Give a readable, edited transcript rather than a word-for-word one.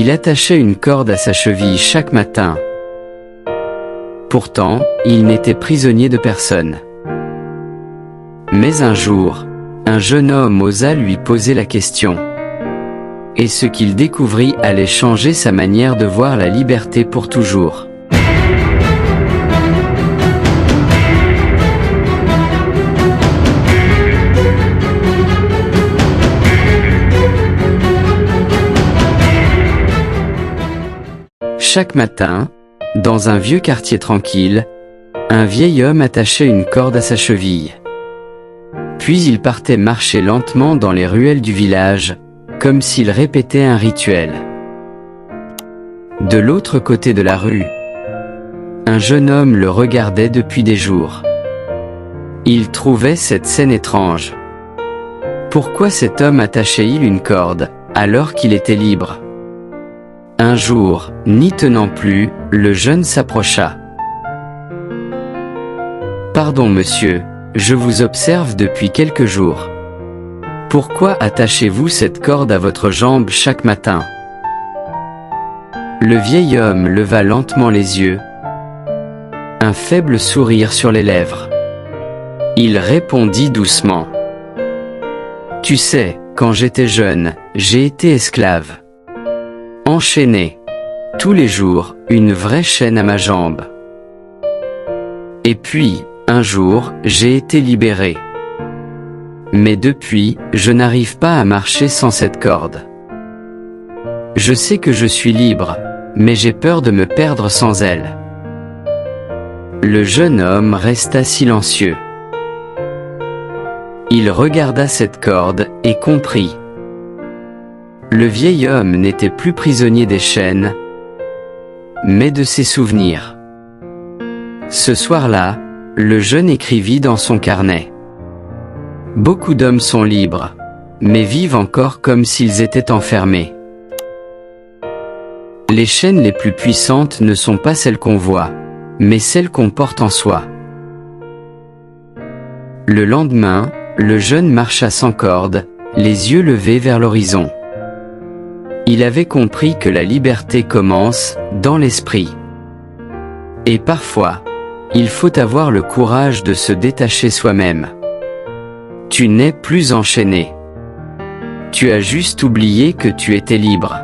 Il attachait une corde à sa cheville chaque matin. Pourtant, il n'était prisonnier de personne. Mais un jour, un jeune homme osa lui poser la question. Et ce qu'il découvrit allait changer sa manière de voir la liberté pour toujours. Chaque matin, dans un vieux quartier tranquille, un vieil homme attachait une corde à sa cheville. Puis il partait marcher lentement dans les ruelles du village, comme s'il répétait un rituel. De l'autre côté de la rue, un jeune homme le regardait depuis des jours. Il trouvait cette scène étrange. Pourquoi cet homme attachait-il une corde, alors qu'il était libre ? Un jour, n'y tenant plus, le jeune s'approcha. « Pardon monsieur, je vous observe depuis quelques jours. Pourquoi attachez-vous cette corde à votre jambe chaque matin ?» Le vieil homme leva lentement les yeux, un faible sourire sur les lèvres. Il répondit doucement. « Tu sais, quand j'étais jeune, j'ai été esclave. Enchaîné. Tous les jours, une vraie chaîne à ma jambe. Et puis, un jour, j'ai été libéré. Mais depuis, je n'arrive pas à marcher sans cette corde. Je sais que je suis libre, mais j'ai peur de me perdre sans elle. » Le jeune homme resta silencieux. Il regarda cette corde et comprit. Le vieil homme n'était plus prisonnier des chaînes, mais de ses souvenirs. Ce soir-là, le jeune écrivit dans son carnet. « Beaucoup d'hommes sont libres, mais vivent encore comme s'ils étaient enfermés. Les chaînes les plus puissantes ne sont pas celles qu'on voit, mais celles qu'on porte en soi. » Le lendemain, le jeune marcha sans corde, les yeux levés vers l'horizon. Il avait compris que la liberté commence dans l'esprit. Et parfois, il faut avoir le courage de se détacher soi-même. Tu n'es plus enchaîné. Tu as juste oublié que tu étais libre.